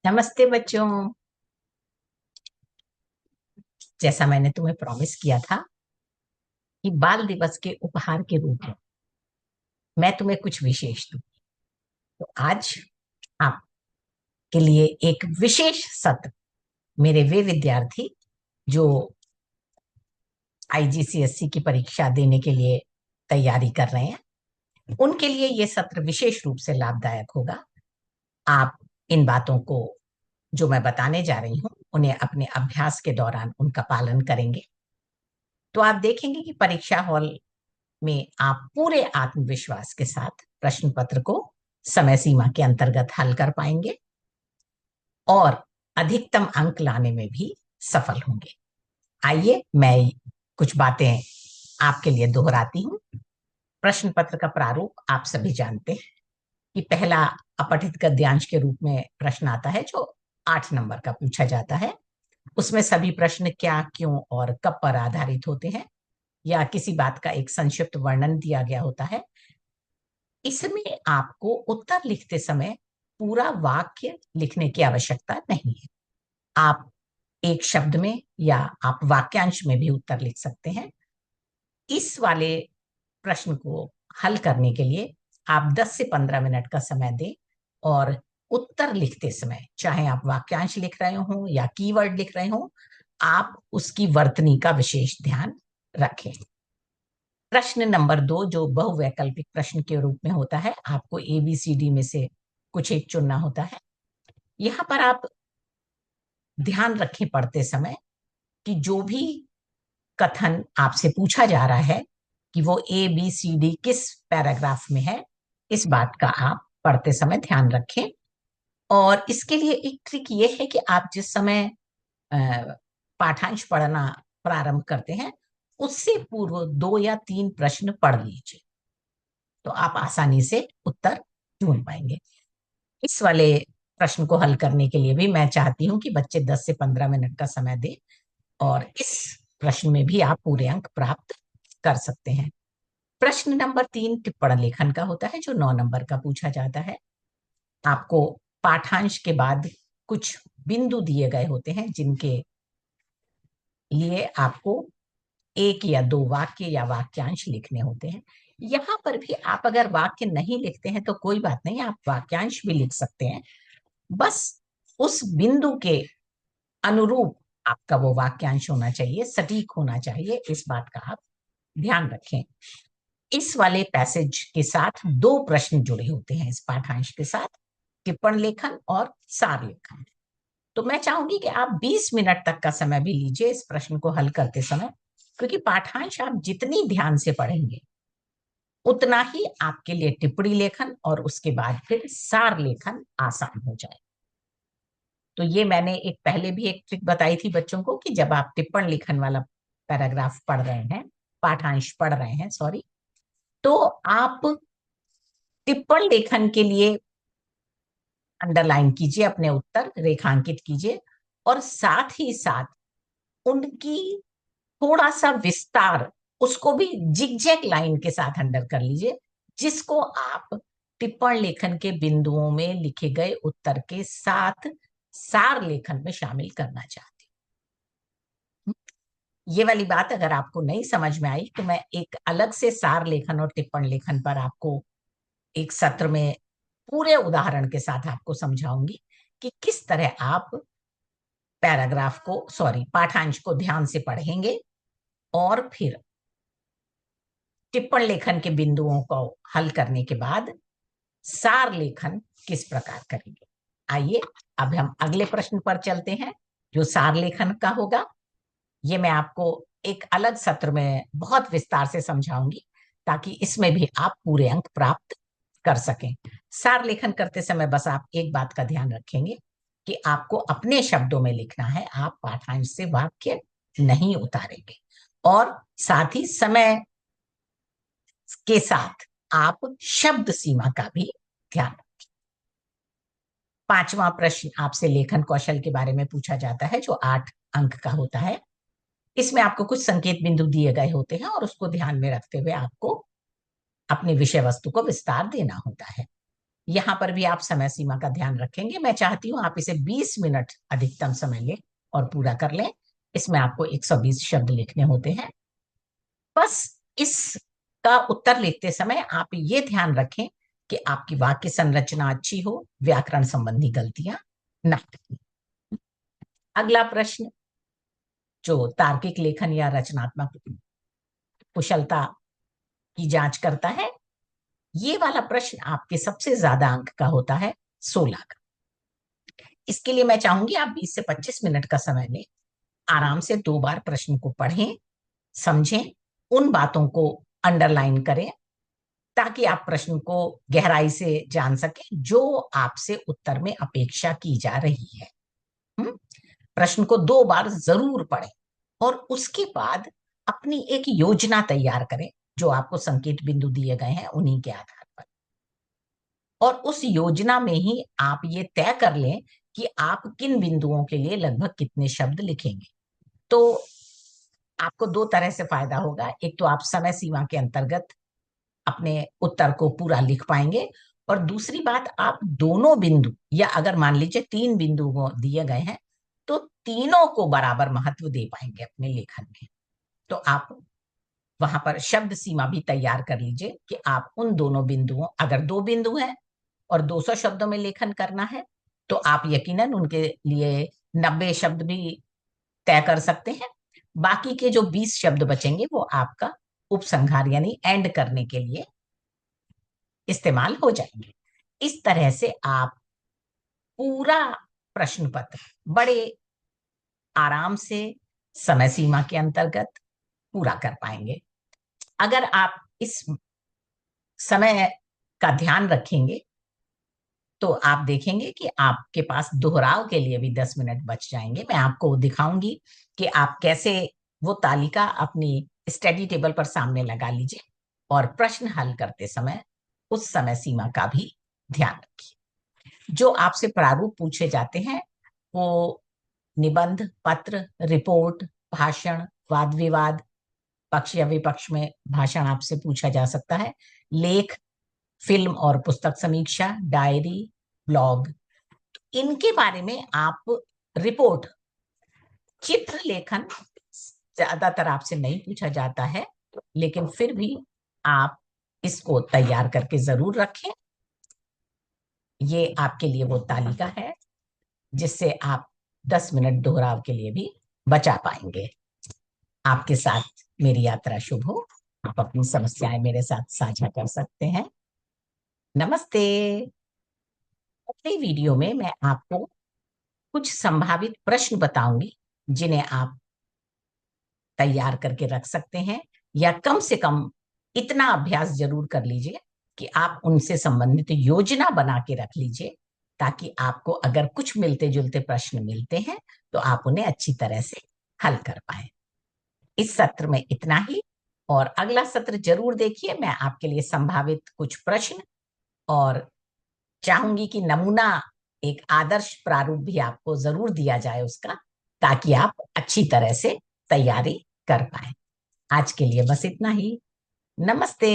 नमस्ते बच्चों। जैसा मैंने तुम्हें प्रॉमिस किया था कि बाल दिवस के उपहार के रूप में मैं तुम्हें कुछ विशेष दूं, तो आज आपके लिए एक विशेष सत्र मेरे वे विद्यार्थी जो आईजीसीएसई की परीक्षा देने के लिए तैयारी कर रहे हैं, उनके लिए ये सत्र विशेष रूप से लाभदायक होगा। आप इन बातों को जो मैं बताने जा रही हूँ उन्हें अपने अभ्यास के दौरान उनका पालन करेंगे तो आप देखेंगे कि परीक्षा हॉल में आप पूरे आत्मविश्वास के साथ प्रश्न पत्र को समय सीमा के अंतर्गत हल कर पाएंगे और अधिकतम अंक लाने में भी सफल होंगे। आइए मैं कुछ बातें आपके लिए दोहराती हूँ। प्रश्न पत्र का प्रारूप आप सभी जानते हैं कि पहला अपठित गद्यांश के रूप में प्रश्न आता है जो 8 नंबर का पूछा जाता है। उसमें सभी प्रश्न क्या, क्यों और कब पर आधारित होते हैं या किसी बात का एक संक्षिप्त वर्णन दिया गया होता है। इसमें आपको उत्तर लिखते समय पूरा वाक्य लिखने की आवश्यकता नहीं है। आप एक शब्द में या आप वाक्यांश में भी उत्तर लिख सकते हैं। इस वाले प्रश्न को हल करने के लिए आप 10 से 15 मिनट का समय दें और उत्तर लिखते समय, चाहे आप वाक्यांश लिख रहे हो या कीवर्ड लिख रहे हो, आप उसकी वर्तनी का विशेष ध्यान रखें। प्रश्न नंबर 2 जो बहुवैकल्पिक प्रश्न के रूप में होता है, आपको ABCD में से कुछ एक चुनना होता है। यहाँ पर आप ध्यान रखें पढ़ते समय कि जो भी कथन आपसे पूछा जा रहा है कि वो ABCD किस पैराग्राफ में है, इस बात का आप पढ़ते समय ध्यान रखें। और इसके लिए एक ट्रिक ये है कि आप जिस समय पाठांश पढ़ना प्रारंभ करते हैं उससे पूर्व 2 या 3 प्रश्न पढ़ लीजिए, तो आप आसानी से उत्तर ढूंढ पाएंगे। इस वाले प्रश्न को हल करने के लिए भी मैं चाहती हूँ कि बच्चे 10 से 15 मिनट का समय दें और इस प्रश्न में भी आप पूरे अंक प्राप्त कर सकते हैं। प्रश्न नंबर 3 टिप्पण लेखन का होता है जो 9 नंबर का पूछा जाता है। आपको पाठांश के बाद कुछ बिंदु दिए गए होते हैं जिनके लिए आपको 1 या 2 वाक्य या वाक्यांश लिखने होते हैं। यहाँ पर भी आप अगर वाक्य नहीं लिखते हैं तो कोई बात नहीं, आप वाक्यांश भी लिख सकते हैं। बस उस बिंदु के अनुरूप आपका वो वाक्यांश होना चाहिए, सटीक होना चाहिए, इस बात का आप ध्यान रखें। इस वाले पैसेज के साथ 2 प्रश्न जुड़े होते हैं इस पाठांश के साथ, टिप्पण लेखन और सार लेखन। तो मैं चाहूंगी कि आप 20 मिनट तक का समय भी लीजिए इस प्रश्न को हल करते समय, क्योंकि पाठांश आप जितनी ध्यान से पढ़ेंगे उतना ही आपके लिए टिप्पणी लेखन और उसके बाद फिर सार लेखन आसान हो जाए। तो ये मैंने एक पहले भी एक ट्रिक बताई थी बच्चों को कि जब आप टिप्पण लेखन वाला पैराग्राफ पढ़ रहे हैं, पाठांश पढ़ रहे हैं सॉरी, तो आप टिप्पण लेखन के लिए अंडरलाइन कीजिए, अपने उत्तर रेखांकित कीजिए और साथ ही साथ उनकी थोड़ा सा विस्तार उसको भी जिगजैग लाइन के साथ अंडर कर लीजिए, जिसको आप टिप्पण लेखन के बिंदुओं में लिखे गए उत्तर के साथ सार लेखन में शामिल करना चाहती हूँ। ये वाली बात अगर आपको नहीं समझ में आई तो मैं एक अलग से सार लेखन और टिप्पण लेखन पर आपको एक सत्र में पूरे उदाहरण के साथ आपको समझाऊंगी कि किस तरह आप पैराग्राफ को सॉरी पाठांश को ध्यान से पढ़ेंगे और फिर टिप्पण लेखन के बिंदुओं को हल करने के बाद सार लेखन किस प्रकार करेंगे। आइए अब हम अगले प्रश्न पर चलते हैं जो सार लेखन का होगा। ये मैं आपको एक अलग सत्र में बहुत विस्तार से समझाऊंगी ताकि इसमें भी आप पूरे अंक प्राप्त कर सकें। सार लेखन करते समय बस आप एक बात का ध्यान रखेंगे कि आपको अपने शब्दों में लिखना है, आप पाठांश से वाक्य नहीं उतारेंगे और साथ ही समय के साथ आप शब्द सीमा का भी ध्यान रखें। 5वां प्रश्न आपसे लेखन कौशल के बारे में पूछा जाता है जो 8 अंक का होता है। इसमें आपको कुछ संकेत बिंदु दिए गए होते हैं और उसको ध्यान में रखते हुए आपको अपने विषय वस्तु को विस्तार देना होता है। यहाँ पर भी आप समय सीमा का ध्यान रखेंगे। मैं चाहती हूँ आप इसे 20 मिनट अधिकतम समय लें और पूरा कर लें। इसमें आपको 120 शब्द लिखने होते हैं। बस इसका उत्तर लिखते समय आप ये ध्यान रखें कि आपकी वाक्य संरचना अच्छी हो, व्याकरण संबंधी गलतियां ना करें। अगला प्रश्न जो तार्किक लेखन या रचनात्मक कुशलता की जांच करता है, ये वाला प्रश्न आपके सबसे ज्यादा अंक का होता है, 16 का। इसके लिए मैं चाहूंगी आप 20 से 25 मिनट का समय लें, आराम से 2 बार प्रश्न को पढ़ें, समझें, उन बातों को अंडरलाइन करें ताकि आप प्रश्न को गहराई से जान सकें जो आपसे उत्तर में अपेक्षा की जा रही है। प्रश्न को 2 बार जरूर पढ़ें और उसके बाद अपनी एक योजना तैयार करें जो आपको संकेत बिंदु दिए गए हैं उन्हीं के आधार पर। और उस योजना में ही आप ये तय कर लें कि आप किन बिंदुओं के लिए लगभग कितने शब्द लिखेंगे। तो आपको 2 तरह से फायदा होगा। एक तो आप समय सीमा के अंतर्गत अपने उत्तर को पूरा लिख पाएंगे, और दूसरी बात आप दोनों बिंदु, या अगर मान लीजिए 3 बिंदु दिए गए हैं तो तीनों को बराबर महत्व दे पाएंगे अपने लेखन में। तो आप वहां पर शब्द सीमा भी तैयार कर लीजिए कि आप उन दोनों बिंदुओं, अगर 2 बिंदु हैं और 200 शब्दों में लेखन करना है तो आप यकीनन उनके लिए 90 शब्द भी तय कर सकते हैं। बाकी के जो 20 शब्द बचेंगे वो आपका उपसंहार यानी एंड करने के लिए इस्तेमाल हो जाएंगे। इस तरह से आप पूरा प्रश्न पत्र बड़े आराम से समय सीमा के अंतर्गत पूरा कर पाएंगे। अगर आप इस समय का ध्यान रखेंगे तो आप देखेंगे कि आपके पास दोहराव के लिए भी 10 मिनट बच जाएंगे। मैं आपको दिखाऊंगी कि आप कैसे वो तालिका अपनी स्टडी टेबल पर सामने लगा लीजिए और प्रश्न हल करते समय उस समय सीमा का भी ध्यान रखिए। जो आपसे प्रारूप पूछे जाते हैं वो निबंध, पत्र, रिपोर्ट, भाषण, वाद विवाद, पक्ष या विपक्ष में भाषण आपसे पूछा जा सकता है, लेख, फिल्म और पुस्तक समीक्षा, डायरी, ब्लॉग। इनके बारे में आप रिपोर्ट, चित्र लेखन ज्यादातर आपसे नहीं पूछा जाता है, लेकिन फिर भी आप इसको तैयार करके जरूर रखें। ये आपके लिए वो तालिका है जिससे आप 10 मिनट दोहराव के लिए भी बचा पाएंगे। आपके साथ मेरी यात्रा शुभ हो। आप अपनी समस्याएं मेरे साथ साझा कर सकते हैं। नमस्ते। अगले वीडियो में मैं आपको कुछ संभावित प्रश्न बताऊंगी जिन्हें आप तैयार करके रख सकते हैं, या कम से कम इतना अभ्यास जरूर कर लीजिए कि आप उनसे संबंधित योजना बना के रख लीजिए ताकि आपको अगर कुछ मिलते जुलते प्रश्न मिलते हैं तो आप उन्हें अच्छी तरह से हल कर पाए। इस सत्र में इतना ही, और अगला सत्र जरूर देखिए। मैं आपके लिए संभावित कुछ प्रश्न और चाहूंगी कि नमूना एक आदर्श प्रारूप भी आपको जरूर दिया जाए उसका, ताकि आप अच्छी तरह से तैयारी कर पाए। आज के लिए बस इतना ही। नमस्ते।